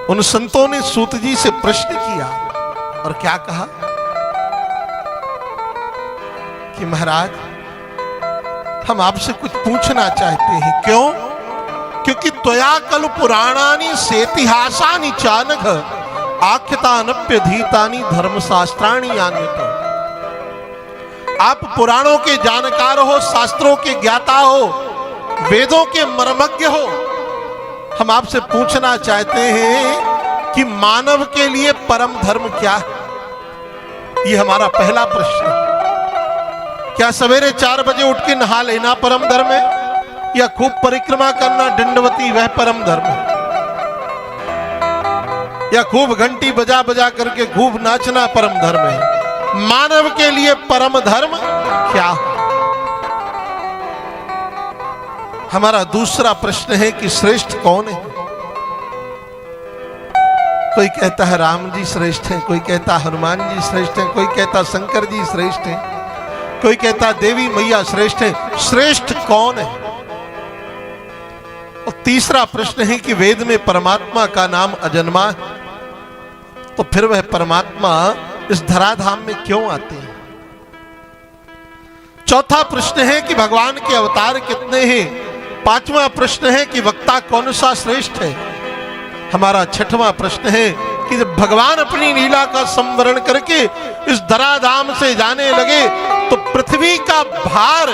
उन संतों ने सूत जी से प्रश्न किया और क्या कहा कि महाराज हम आपसे कुछ पूछना चाहते हैं। क्यों? क्योंकि त्वया कल पुराणानि सेतिहासानि चानघ आख्यातानप्यधीतानि धर्मशास्त्राणि आन्यत। आप पुराणों के जानकार हो, शास्त्रों के ज्ञाता हो, वेदों के मर्मज्ञ हो। हम आपसे पूछना चाहते हैं कि मानव के लिए परम धर्म क्या है। ये हमारा पहला प्रश्न है। क्या सवेरे 4 बजे उठ के नहा लेना परम धर्म है, या खूब परिक्रमा करना दंडवती वह परम धर्म है, या खूब घंटी बजा बजा करके खूब नाचना परम धर्म है? मानव के लिए परम धर्म क्या है? हमारा दूसरा प्रश्न है कि श्रेष्ठ कौन है। कोई कहता है राम जी श्रेष्ठ हैं, कोई कहता हनुमान जी श्रेष्ठ हैं, कोई कहता शंकर जी श्रेष्ठ हैं, कोई कहता देवी मैया श्रेष्ठ है। श्रेष्ठ कौन है? और तीसरा प्रश्न है कि वेद में परमात्मा का नाम अजन्मा है, तो फिर वह परमात्मा इस धराधाम में क्यों आते हैं? चौथा प्रश्न है कि भगवान के अवतार कितने हैं? पांचवा प्रश्न है कि वक्ता कौन सा श्रेष्ठ है? हमारा छठवां प्रश्न है कि जब भगवान अपनी लीला का संवरण करके इस धराधाम से जाने लगे तो पृथ्वी का भार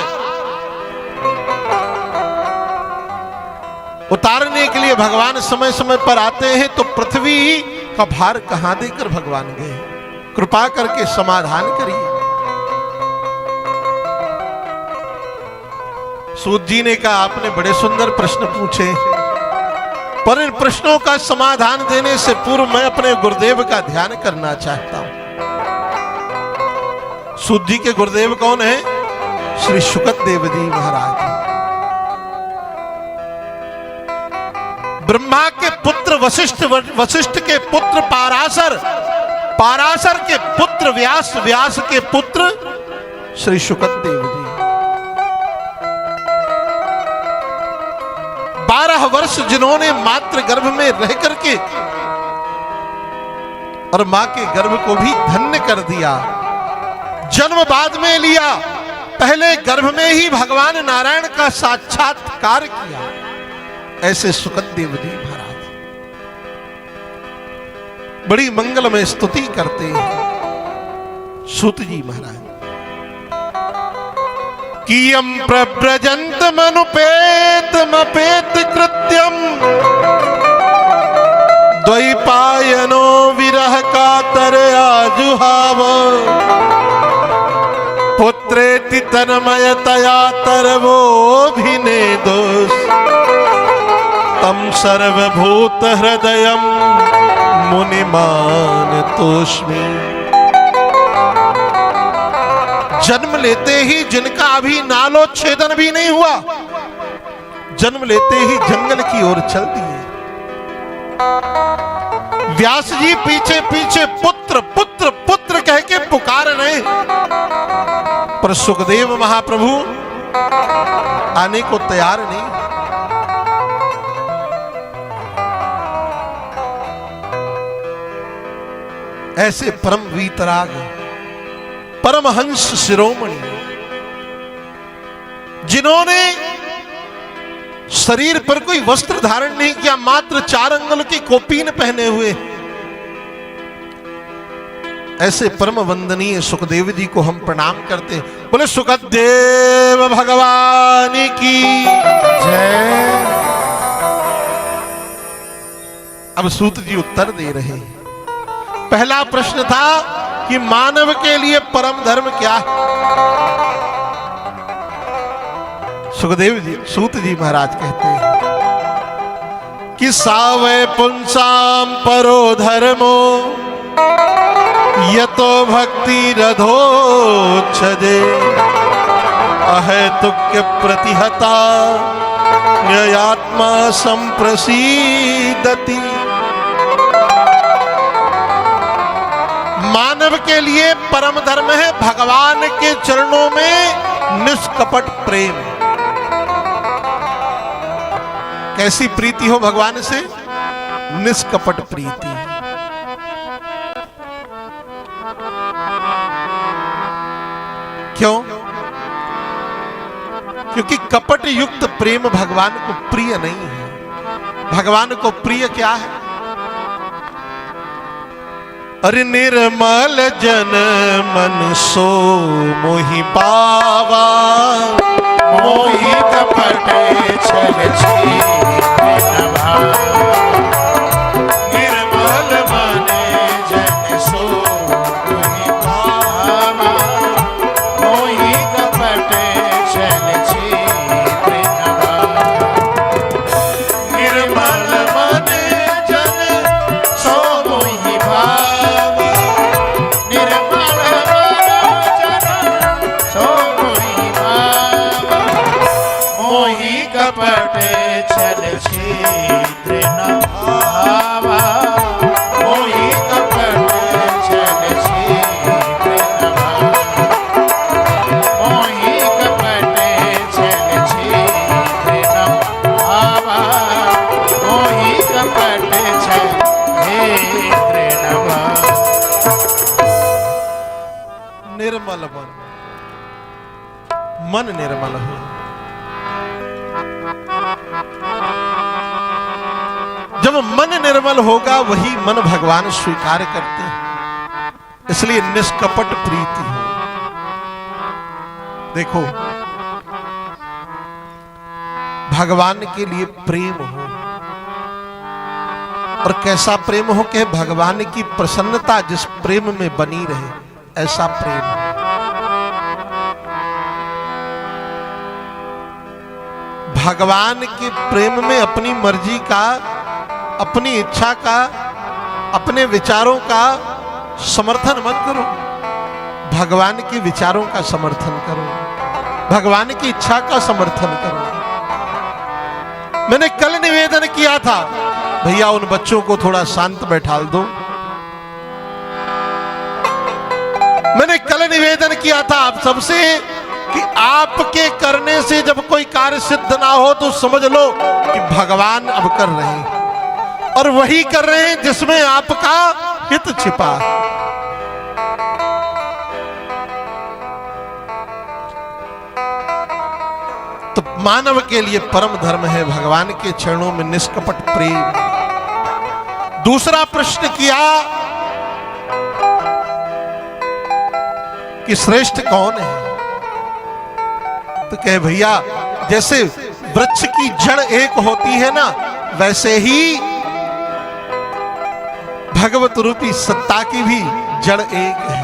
उतारने के लिए भगवान समय समय पर आते हैं, तो पृथ्वी का भार कहां देकर भगवान गए? कृपा करके समाधान करिए। सूत जी ने कहा आपने बड़े सुंदर प्रश्न पूछे, पर इन प्रश्नों का समाधान देने से पूर्व मैं अपने गुरुदेव का ध्यान करना चाहता हूं। सूत जी के गुरुदेव कौन है? श्री शुकत देव जी महाराज। ब्रह्मा के पुत्र वशिष्ठ, वशिष्ठ के पुत्र पाराशर, पाराशर के पुत्र व्यास, व्यास के पुत्र श्री शुकत देव जी। 12 वर्ष जिन्होंने मातृ गर्भ में रह करके और मां के गर्भ को भी धन्य कर दिया, जन्म बाद में लिया, पहले गर्भ में ही भगवान नारायण का साक्षात्कार किया, ऐसे सुकत देव जी महाराज बड़ी मंगलमय स्तुति करते हैं। सूत जी महाराज कियम प्रव्रजंत मनुपेत मपेत कृत्यम द्वैपायनो विरह कातर आजुहाव पुत्रेति तन्मयतया तरवोभिनेदोष तम सर्वभूत हृदयम मुनिमान तोष्मी। जन्म लेते ही जिनका अभी नालोच्छेदन भी नहीं हुआ, जन्म लेते ही जंगल की ओर चल दिए। व्यास जी पीछे पीछे पुत्र पुत्र पुत्र कह के पुकार रहे, पर सुखदेव महाप्रभु आने को तैयार नहीं। ऐसे परम वीतराग परमहंस शिरोमणि जिन्होंने शरीर पर कोई वस्त्र धारण नहीं किया, मात्र 4 अंगुल की कोपीन पहने हुए, ऐसे परम वंदनीय सुखदेव जी को हम प्रणाम करते हैं। बोले सुखदेव भगवान की जय। अब सूत जी उत्तर दे रहे हैं। पहला प्रश्न था कि मानव के लिए परम धर्म क्या है। सुखदेव जी, सूत जी महाराज कहते हैं कि सावै पुंसाम परो धर्मो यतो भक्ति रधोच्छदे अहेतुक्य प्रतिहता न्ययात्मा संप्रसीदति। मानव के लिए परम धर्म है भगवान के चरणों में निष्कपट प्रेम। कैसी प्रीति हो भगवान से? निष्कपट प्रीति। क्यों? क्योंकि कपट युक्त प्रेम भगवान को प्रिय नहीं है। भगवान को प्रिय क्या है? अरे निर्मल जन मन सो मोहि पावा, मोहि कपट छल छीन भावा। निर्मल मन जन सो मोहि पावा, मोहि कपट छल छीन भावा। निर्मल मन जन सो मोहि भावा, निर्मल मन जन सो मोहि भावा। मोहि कपट छल छीन भावा, मोहि कपट छल छीन भावा। मोहि कपट छल छीन भावा, मोहि कपट छल छीन भावा। निर्मल मन निर्मल हो। जब मन निर्मल होगा वही मन भगवान स्वीकार करते हैं। इसलिए निष्कपट प्रीति हो। देखो, भगवान के लिए प्रेम हो, और कैसा प्रेम हो कि भगवान की प्रसन्नता जिस प्रेम में बनी रहे, ऐसा प्रेम हो। भगवान के प्रेम में अपनी मर्जी का, अपनी इच्छा का, अपने विचारों का समर्थन मत करो। भगवान के विचारों का समर्थन करो, भगवान की इच्छा का समर्थन करो। मैंने कल निवेदन किया था, भैया उन बच्चों को थोड़ा शांत बैठाल दो। मैंने कल निवेदन किया था आप सबसे कि आपके करने से जब कोई कार्य सिद्ध ना हो तो समझ लो कि भगवान अब कर रहे हैं, और वही कर रहे हैं जिसमें आपका हित छिपा है। तो मानव के लिए परम धर्म है भगवान के चरणों में निष्कपट प्रेम। दूसरा प्रश्न किया कि श्रेष्ठ कौन है? तो कहे भैया जैसे वृक्ष की जड़ एक होती है ना, वैसे ही भगवत रूपी सत्ता की भी जड़ एक है।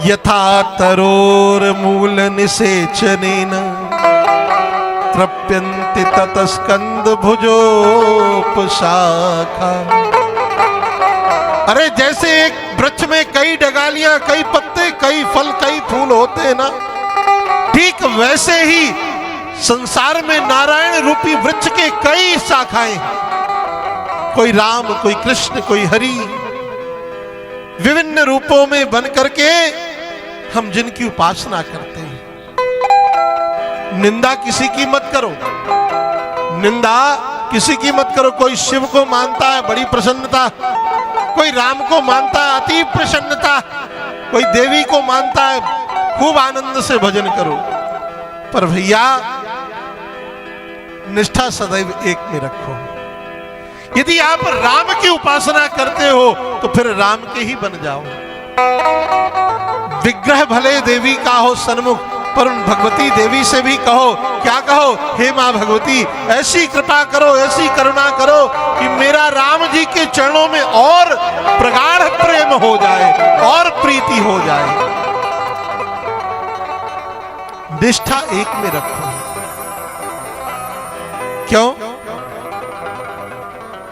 यथा तरोर मूल निषेचनेन तृप्यन्ति ततस्कंद भुजोपशाखा। अरे जैसे एक वृक्ष में कई डगालियां, कई पत्ते, कई फल, कई फूल होते हैं ना, ठीक वैसे ही संसार में नारायण रूपी वृक्ष के कई शाखाएं, कोई राम, कोई कृष्ण, कोई हरि, विभिन्न रूपों में बन करके हम जिनकी उपासना करते हैं। निंदा किसी की मत करो, निंदा किसी की मत करो। कोई शिव को मानता है बड़ी प्रसन्नता, कोई राम को मानता है अति प्रसन्नता, कोई देवी को मानता है खूब आनंद से भजन करो। पर भैया निष्ठा सदैव एक में रखो। यदि आप राम की उपासना करते हो तो फिर राम के ही बन जाओ। विग्रह भले देवी का हो सन्मुख, पर उन भगवती देवी से भी कहो, क्या कहो? हे मां भगवती, ऐसी कृपा करो, ऐसी करुणा करो कि मेरा राम जी के चरणों में और प्रगाढ़ प्रेम हो जाए और प्रीति हो जाए। निष्ठा एक में रखो। क्यों?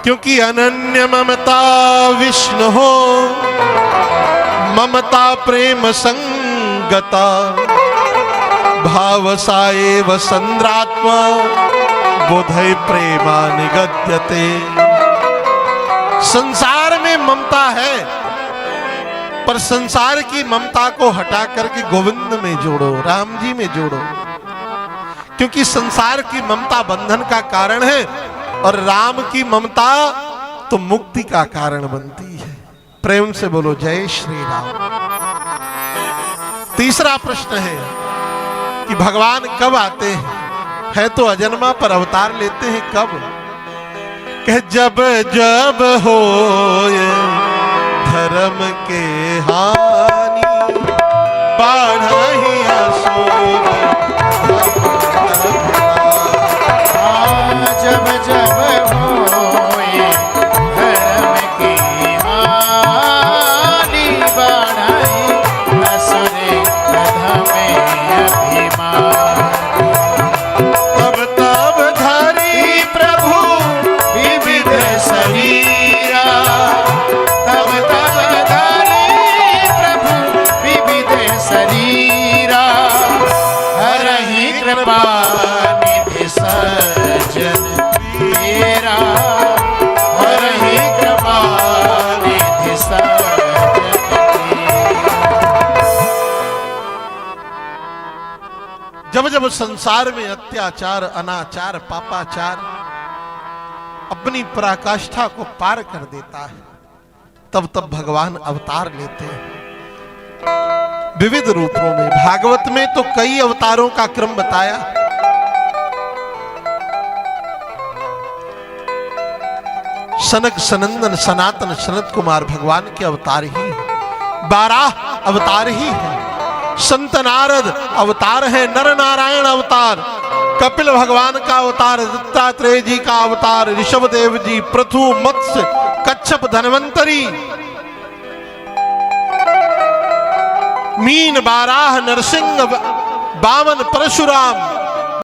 क्योंकि अनन्य ममता विष्णु हो, ममता प्रेम संगता, भाव साएव संद्रात्मा, बोधय प्रेमा निगद्यते। संसार में ममता है, पर संसार की ममता को हटा करके गोविंद में जोड़ो, राम जी में जोड़ो। क्योंकि संसार की ममता बंधन का कारण है, और राम की ममता तो मुक्ति का कारण बनती है। प्रेम से बोलो जय श्री राम। तीसरा प्रश्न है कि भगवान कब आते हैं? है तो अजन्मा पर अवतार लेते हैं कब? कह जब जब हो धर्म के हानि बाढ़हि असुर। जब जब होए धर्म की हानि बढ़ाई असुर अधमे अभिमान। तब तब धरी प्रभु विविध शरीरा तब तब धरी प्रभु विविध शरीरा हरहि कृपा निधि सज्जन तेरा हरहि कृपा निधि सज्जन जब जब संसार में अत्याचार, अनाचार, पापाचार अपनी पराकाष्ठा को पार कर देता है, तब तब भगवान अवतार लेते हैं विविध रूपों में। भागवत में तो कई अवतारों का क्रम बताया। सनक सनंदन सनातन सनत कुमार भगवान के अवतार ही, 12 अवतार ही है। संत नारद अवतार है, नर नारायण अवतार, कपिल भगवान का अवतार, दत्तात्रेय जी का अवतार, ऋषभ देव जी, पृथु, मत्स्य, कच्छप, धन्वंतरी, मीन, बाराह, नरसिंह, वामन, परशुराम,